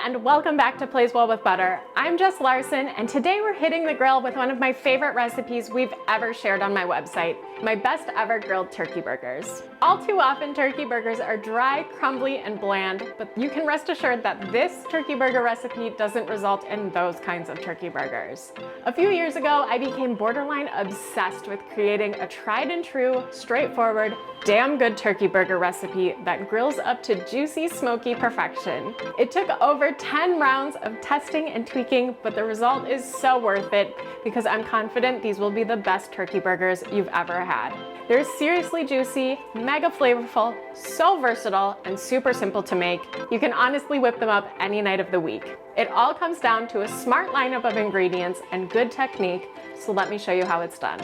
and welcome back to Plays Well with Butter. I'm Jess Larson, and today we're hitting the grill with one of my favorite recipes we've ever shared on my website, my best ever grilled turkey burgers. All too often, turkey burgers are dry, crumbly, and bland, but you can rest assured that this turkey burger recipe doesn't result in those kinds of turkey burgers. A few years ago, I became borderline obsessed with creating a tried and true, straightforward, damn good turkey burger recipe that grills up to juicy, smoky perfection. It took over 10 rounds of testing and tweaking, but the result is so worth it because I'm confident these will be the best turkey burgers you've ever had. They're seriously juicy, mega flavorful, so versatile, and super simple to make. You can honestly whip them up any night of the week. It all comes down to a smart lineup of ingredients and good technique, so let me show you how it's done.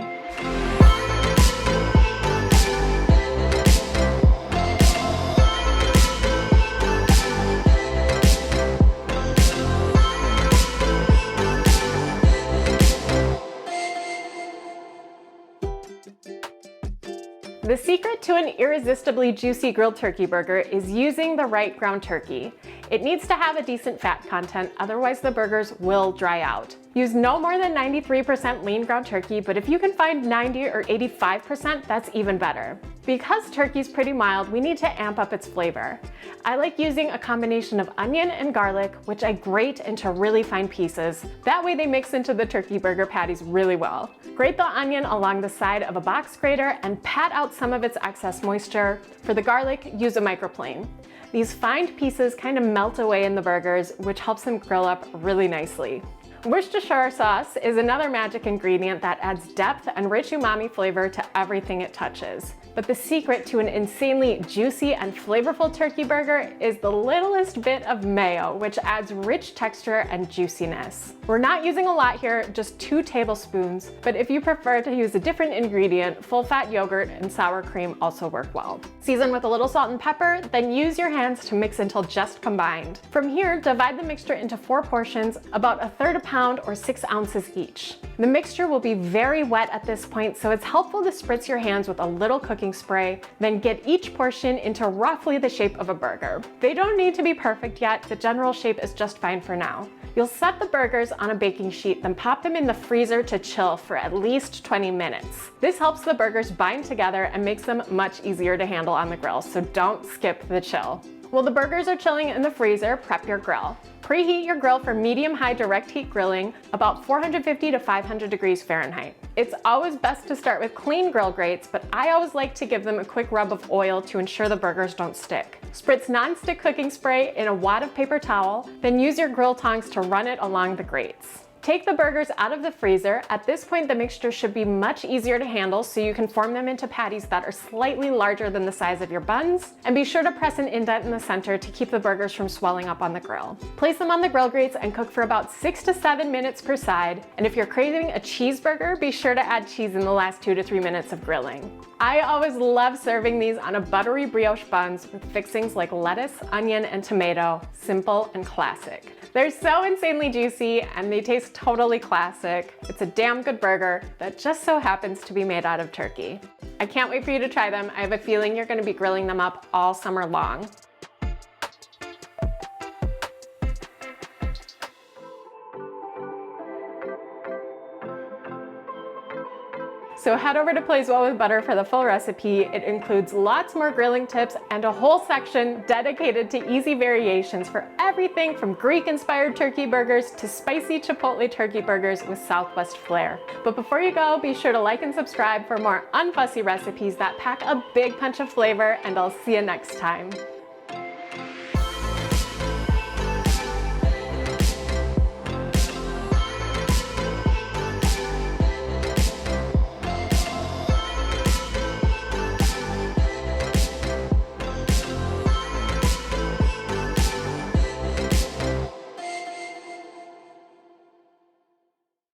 The secret to an irresistibly juicy grilled turkey burger is using the right ground turkey. It needs to have a decent fat content, otherwise the burgers will dry out. Use no more than 93% lean ground turkey, but if you can find 90 or 85%, that's even better. Because turkey's pretty mild, we need to amp up its flavor. I like using a combination of onion and garlic, which I grate into really fine pieces. That way they mix into the turkey burger patties really well. Grate the onion along the side of a box grater and pat out some of its excess moisture. For the garlic, use a microplane. These fined pieces kind of melt away in the burgers, which helps them grill up really nicely. Worcestershire sauce is another magic ingredient that adds depth and rich umami flavor to everything it touches. But the secret to an insanely juicy and flavorful turkey burger is the littlest bit of mayo, which adds rich texture and juiciness. We're not using a lot here, just 2 tablespoons, but if you prefer to use a different ingredient, full-fat yogurt and sour cream also work well. Season with a little salt and pepper, then use your hands to mix until just combined. From here, divide the mixture into 4 portions, about 1/3 pound or 6 ounces each. The mixture will be very wet at this point, so it's helpful to spritz your hands with a little cooking spray, then get each portion into roughly the shape of a burger. They don't need to be perfect yet, the general shape is just fine for now. You'll set the burgers on a baking sheet, then pop them in the freezer to chill for at least 20 minutes. This helps the burgers bind together and makes them much easier to handle on the grill, so don't skip the chill. While the burgers are chilling in the freezer, prep your grill. Preheat your grill for medium-high direct heat grilling, about 450 to 500 degrees Fahrenheit. It's always best to start with clean grill grates, but I always like to give them a quick rub of oil to ensure the burgers don't stick. Spritz non-stick cooking spray in a wad of paper towel, then use your grill tongs to run it along the grates. Take the burgers out of the freezer. At this point, the mixture should be much easier to handle, so you can form them into patties that are slightly larger than the size of your buns. And be sure to press an indent in the center to keep the burgers from swelling up on the grill. Place them on the grill grates and cook for about 6 to 7 minutes per side. And if you're craving a cheeseburger, be sure to add cheese in the last 2 to 3 minutes of grilling. I always love serving these on a buttery brioche buns with fixings like lettuce, onion, and tomato. Simple and classic. They're so insanely juicy and they taste totally classic. It's a damn good burger that just so happens to be made out of turkey. I can't wait for you to try them. I have a feeling you're going to be grilling them up all summer long. So head over to Plays Well with Butter for the full recipe. It includes lots more grilling tips and a whole section dedicated to easy variations for everything from Greek-inspired turkey burgers to spicy chipotle turkey burgers with Southwest flair. But before you go, be sure to like and subscribe for more unfussy recipes that pack a big punch of flavor, and I'll see you next time.